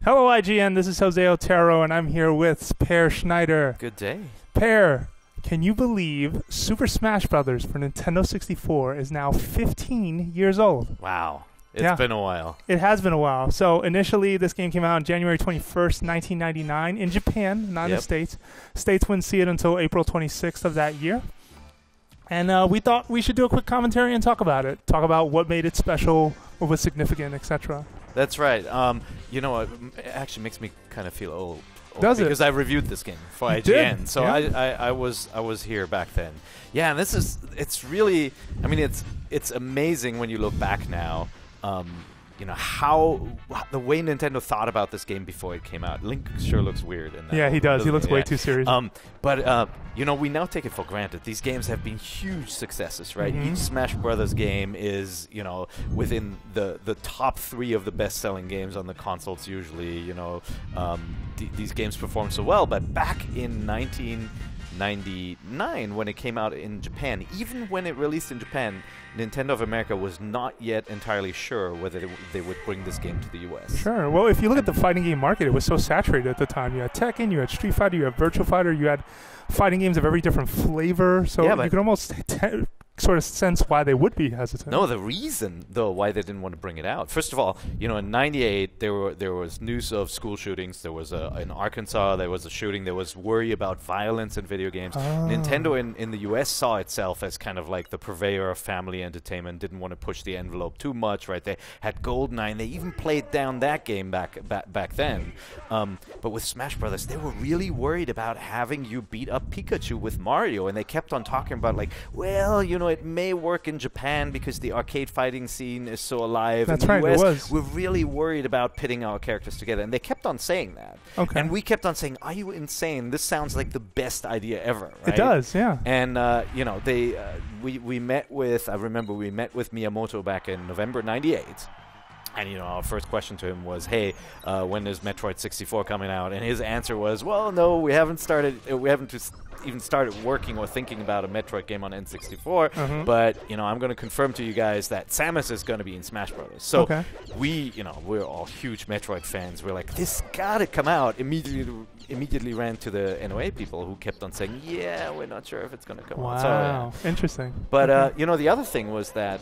Hello, IGN. This is Jose Otero, and I'm here with Per Schneider. Good day. Per, can you believe Super Smash Bros. For Nintendo 64 is now 15 years old? Wow. It's been a while. It has been a while. So initially, this game came out on January 21st, 1999 in Japan, not in the States. States wouldn't see it until April 26th of that year. And we thought we should do a quick commentary and talk about it. Talk about what made it special, what was significant, etc. That's right. You know what? It actually makes me kind of feel old. Does it? Because I reviewed this game for IGN. Did? So yeah. I was here back then. Yeah, and it's really, I mean, it's amazing when you look back now. You know, how the way Nintendo thought about this game before it came out. Link sure looks weird in that. Yeah, he does. He looks way too serious. But you know, we now take it for granted. These games have been huge successes, right? Mm-hmm. Each Smash Brothers game is, you know, within the top 3 of the best-selling games on the consoles usually. You know, these games perform so well. But back in 1999, when it came out in Japan, even when it released in Japan, Nintendo of America was not yet entirely sure whether they would bring this game to the US. Sure. Well, if you look at the fighting game market, it was so saturated at the time. You had Tekken, you had Street Fighter, you had Virtua Fighter, you had fighting games of every different flavor. So you could almost sort of sense why they would be hesitant. No, the reason, though, why they didn't want to bring it out. First of all, you know, in '98, there was news of school shootings. There was in Arkansas, there was a shooting. There was worry about violence in video games. Nintendo in the U.S. saw itself as kind of like the purveyor of family entertainment, didn't want to push the envelope too much, right? They had GoldenEye. They even played down that game back then. But with Smash Brothers, they were really worried about having you beat up Pikachu with Mario, and they kept on talking about, like, well, you know, it may work in Japan because the arcade fighting scene is so alive. That's in the right, US, it was. We're really worried about pitting our characters together. And they kept on saying that. Okay. And we kept on saying, are you insane? This sounds like the best idea ever, right? It does, yeah. And, you know, we met with, I remember we met with Miyamoto back in November '98. And, you know, our first question to him was, hey, when is Metroid 64 coming out? And his answer was, well, no, we haven't even started working or thinking about a Metroid game on N64, but, you know, I'm going to confirm to you guys that Samus is going to be in Smash Brothers. So we're all huge Metroid fans. We're like, this got to come out. Immediately ran to the NOA people who kept on saying, yeah, we're not sure if it's going to come out. So, Wow, interesting. But, you know, the other thing was that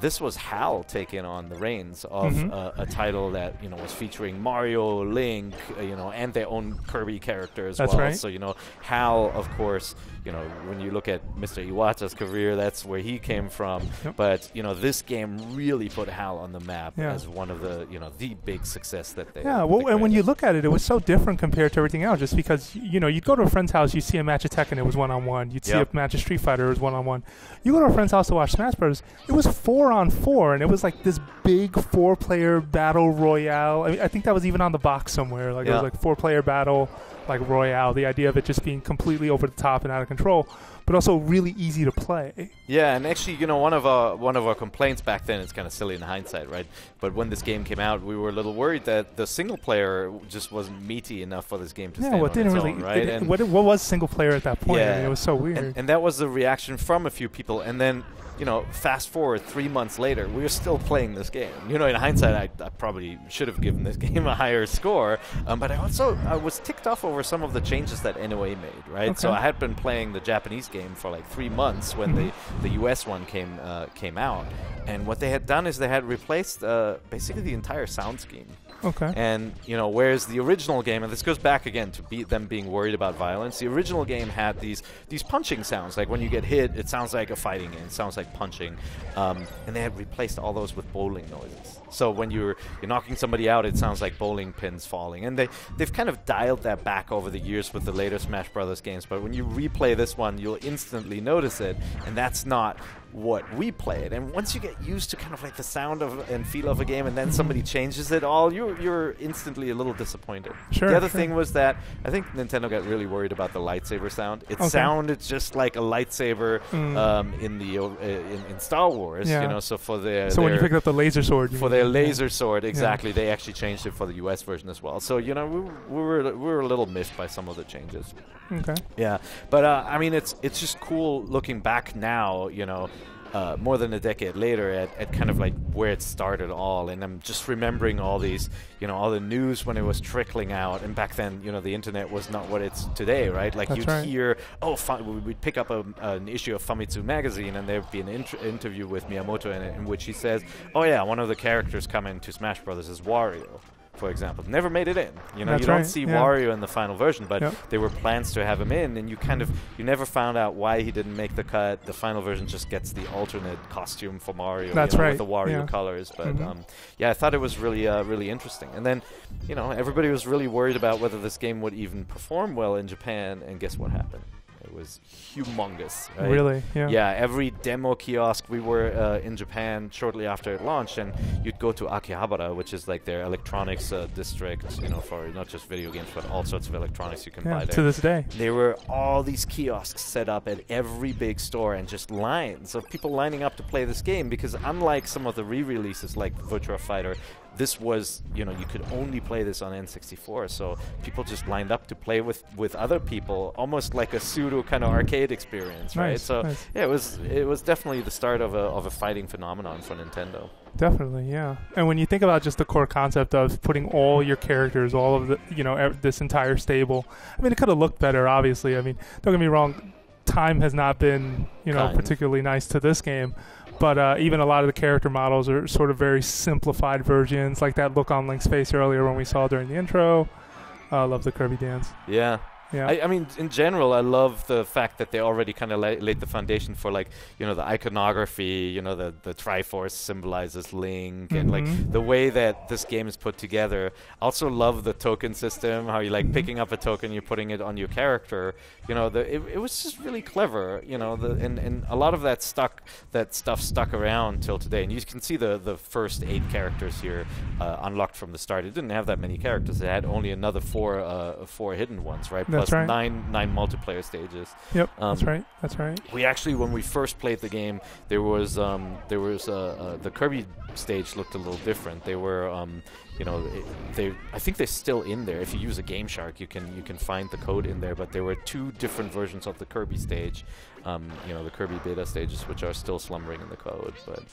this was HAL taking on the reins of a title that, you know, was featuring Mario, Link, you know, and their own Kirby character as well. Right. So, you know, HAL, of course, you know, when you look at Mr. Iwata's career, that's where he came from. Yep. But, you know, this game really put HAL on the map as one of the, you know, the big success that they well, and when you look at it, it was so different compared to everything else, just because, you know, you'd go to a friend's house, you'd see a match of Tekken, it was one-on-one. You'd see a match of Street Fighter, it was one-on-one. You go to a friend's house to watch Smash Bros., it was 4-on-4, and it was like this big 4-player battle royale. I mean, I think that was even on the box somewhere. Like, it was like 4-player battle, like royale. The idea of it just being completely over the top and out of control, but also really easy to play. Yeah, and actually, you know, one of our complaints back then, it's kind of silly in hindsight, right? But when this game came out, we were a little worried that the single player just wasn't meaty enough for this game to stand on its own, right? What was single player at that point? I mean, it was so weird. And that was the reaction from a few people. And then, you know, fast forward 3 months later, we're still playing this game. You know, in hindsight, I probably should have given this game a higher score. But I was ticked off over some of the changes that NOA made, right? Okay. So I had been playing the Japanese game for like 3 months when the US one came out. And what they had done is they had replaced basically the entire sound scheme. Okay. And, you know, whereas the original game, and this goes back again to them being worried about violence, the original game had these punching sounds. Like when you get hit, it sounds like a fighting game. It sounds like punching. And they had replaced all those with bowling noises. So when you're knocking somebody out, it sounds like bowling pins falling. And they've kind of dialed that back over the years with the later Smash Brothers games. But when you replay this one, you'll instantly notice it. And that's not what we played. And once you get used to kind of like the sound of and feel of a game, and then somebody changes it all, you're instantly a little disappointed. Sure, the other thing was that I think Nintendo got really worried about the lightsaber sound. It sounded just like a lightsaber in Star Wars, you know. So for when you picked up the laser sword, for their laser sword, exactly, they actually changed it for the US version as well. So, you know, we were a little miffed by some of the changes. Okay. Yeah, but I mean, it's just cool looking back now, you know. more than a decade later at kind of like where it started all, and I'm just remembering all these, all the news when it was trickling out, and back then, the internet was not what it's today, right? Like you'd hear, we'd pick up an issue of Famitsu magazine, and there'd be an interview with Miyamoto in which he says, oh yeah, one of the characters coming to Smash Brothers is Wario, for example. Never made it in. You don't see Wario in the final version, but there were plans to have him in, and you never found out why he didn't make the cut. The final version just gets the alternate costume for Mario, with the Wario colors. But I thought it was really, really interesting. And then, everybody was really worried about whether this game would even perform well in Japan, and guess what happened? It was humongous. Right? Really? Yeah. Yeah, every demo kiosk, we were in Japan shortly after it launched, and you'd go to Akihabara, which is like their electronics district, for not just video games, but all sorts of electronics you can buy there. To this day. There were all these kiosks set up at every big store, and just lines of people lining up to play this game, because unlike some of the re-releases like Virtua Fighter, this was, you could only play this on N64, so people just lined up to play with other people, almost like a pseudo kind of arcade experience, right? So yeah, it was definitely the start of a fighting phenomenon for Nintendo. Definitely, yeah. And when you think about just the core concept of putting all your characters, all of the, this entire stable, I mean, it could have looked better, obviously. I mean, don't get me wrong, time has not been, particularly nice to this game. But even a lot of the character models are sort of very simplified versions, like that look on Link's face earlier when we saw during the intro. I love the Kirby dance. Yeah. Yeah. I mean, in general, I love the fact that they already kind of laid the foundation for, like, the iconography, the Triforce symbolizes Link, and, like, the way that this game is put together. I also love the token system, how you, like, picking up a token, you're putting it on your character. It was just really clever, and a lot of that stuff stuck around till today. And you can see the first 8 characters here unlocked from the start. It didn't have that many characters. It had only another four hidden ones, right? That's right. nine multiplayer stages. Yep, that's right. That's right. We actually, when we first played the game, there was the Kirby stage looked a little different. They were, I think they're still in there. If you use a Game Shark, you can find the code in there. But there were 2 different versions of the Kirby stage. The Kirby beta stages, which are still slumbering in the code. But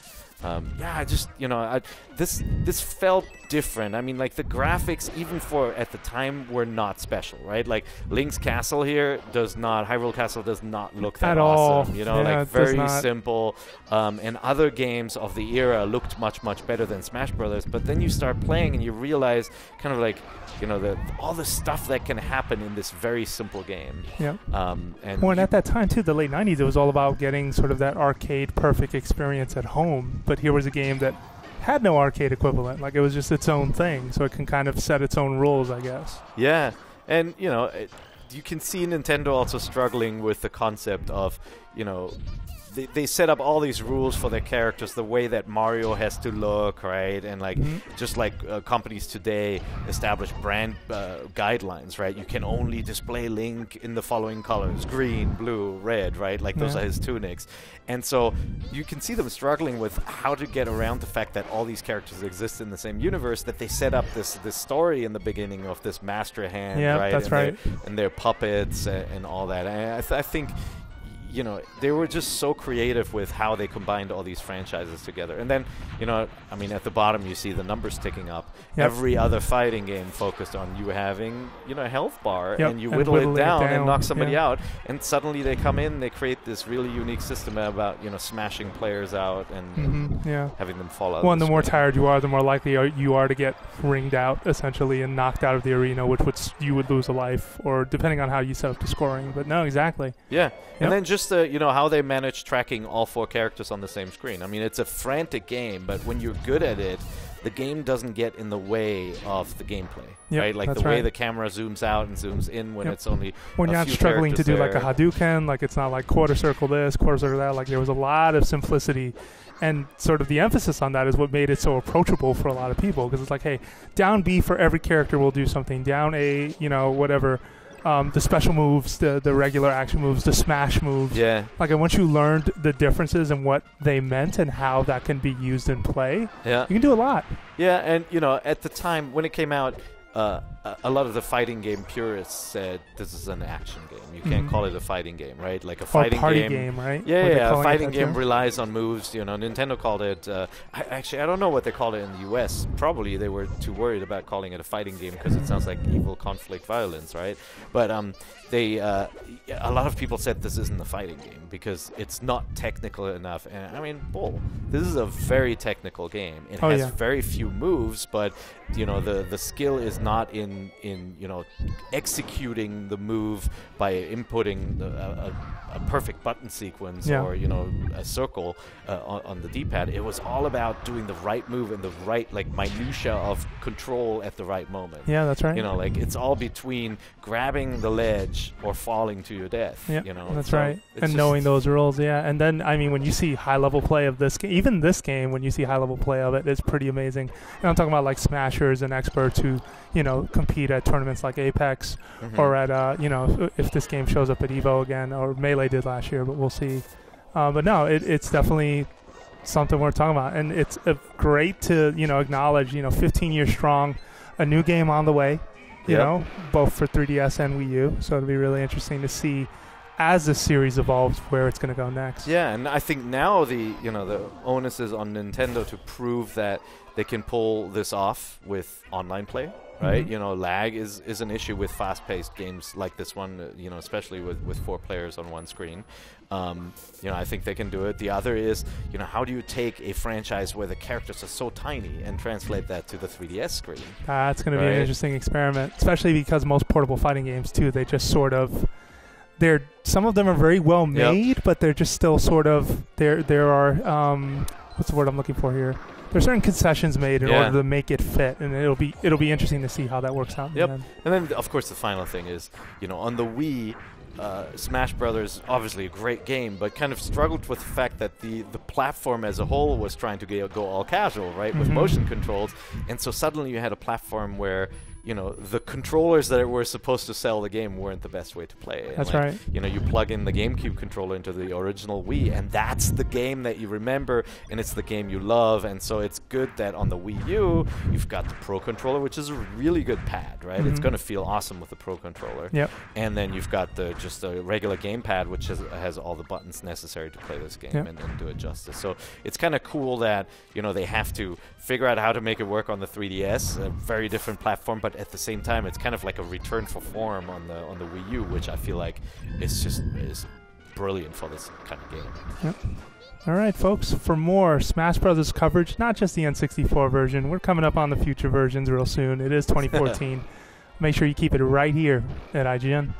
this felt different. I mean, like, the graphics, even for at the time, were not special, right? Like, Link's castle here Hyrule Castle does not look that awesome. Like, very simple. And other games of the era looked much, much better than Smash Brothers. But then you start playing and you realize kind of like, all the stuff that can happen in this very simple game. Yeah. And at that time, too, the late 90s, it was all about getting sort of that arcade perfect experience at home. But here was a game that had no arcade equivalent. Like, it was just its own thing, so it can kind of set its own rules, I guess. Yeah, and, you can see Nintendo also struggling with the concept of, they set up all these rules for their characters, the way that Mario has to look, right? And, like, just like companies today establish brand guidelines, right? You can only display Link in the following colors: green, blue, red, right? Like, those are his tunics. And so you can see them struggling with how to get around the fact that all these characters exist in the same universe, that they set up this story in the beginning of this master hand, right? That's right. And their puppets and all that. And I think they were just so creative with how they combined all these franchises together. And then, I mean, at the bottom you see the numbers ticking up. Yep. Every other fighting game focused on you having, a health bar, and you whittle it down and knock somebody out. And suddenly they come in, they create this really unique system about, smashing players out and having them fall out. Well, and the more tired you are, the more likely you are to get ringed out, essentially, and knocked out of the arena, which you would lose a life, or depending on how you set up the scoring. But no, exactly. Yeah. Yep. And then just how they manage tracking all 4 characters on the same screen. I mean, it's a frantic game, but when you're good at it, the game doesn't get in the way of the gameplay, right? Like the way the camera zooms out and zooms in when it's only when you're not struggling to do like a Hadouken, like it's not like quarter circle this, quarter circle that. Like, there was a lot of simplicity, and sort of the emphasis on that is what made it so approachable for a lot of people, because it's like, hey, down B for every character will do something, down A, whatever. The special moves, the regular action moves, the smash moves. Yeah. Like, and once you learned the differences and what they meant and how that can be used in play, you can do a lot. Yeah, and, at the time when it came out, a lot of the fighting game purists said this is an action game. You can't call it a fighting game, right? Like a fighting party game, right? Yeah, a fighting game relies on moves. You know, Nintendo called it. I don't know what they called it in the U.S. Probably they were too worried about calling it a fighting game because it sounds like evil conflict violence, right? But a lot of people said this isn't a fighting game because it's not technical enough. And I mean, this is a very technical game. It has very few moves, but you know, the skill is not in you know, executing the move by inputting a perfect button sequence or, you know, a circle on the D-pad. It was all about doing the right move and the right, like, minutia of control at the right moment. Yeah, that's right. You know, like, it's all between grabbing the ledge or falling to your death. Yeah, you know, that's right. And knowing those rules, and then, I mean, when you see high-level play of this game, even this game, when you see high-level play of it, it's pretty amazing. And I'm talking about, like, smashers and experts who, you know, compete at tournaments like Apex or at, you know, if this game shows up at EVO again, or Melee did last year, but we'll see. But no, it's definitely something we're talking about. And it's great to, you know, acknowledge, you know, 15 years strong, a new game on the way, you know, both for 3DS and Wii U. So it'll be really interesting to see as the series evolves where it's going to go next. Yeah, and I think now the onus is on Nintendo to prove that they can pull this off with online play, right? You know, lag is an issue with fast-paced games like this one, you know, especially with 4 players on one screen. You know, I think they can do it. The other is, you know, how do you take a franchise where the characters are so tiny and translate that to the 3DS screen? That's going to be an interesting experiment, especially because most portable fighting games, too, they just sort of... some of them are very well made, but they're just still sort of... There are... what's the word I'm looking for here? There's certain concessions made in order to make it fit, and it'll be interesting to see how that works out. And then, of course, the final thing is, you know, on the Wii... Smash Brothers, obviously a great game, but kind of struggled with the fact that the platform as a whole was trying to go all casual, right, with motion controls, and so suddenly you had a platform where, you know, the controllers that were supposed to sell the game weren't the best way to play. And that's right. You know, you plug in the GameCube controller into the original Wii, and that's the game that you remember, and it's the game you love, and so it's good that on the Wii U, you've got the Pro Controller, which is a really good pad, right? It's going to feel awesome with the Pro Controller. And then you've got just a regular gamepad, which has all the buttons necessary to play this game and do it justice. So it's kind of cool that, you know, they have to figure out how to make it work on the 3DS, a very different platform, but at the same time, it's kind of like a return for form on the Wii U, which I feel like is brilliant for this kind of game. All right, folks, for more Smash Brothers coverage, not just the N64 version, we're coming up on the future versions real soon. It is 2014. Make sure you keep it right here at IGN.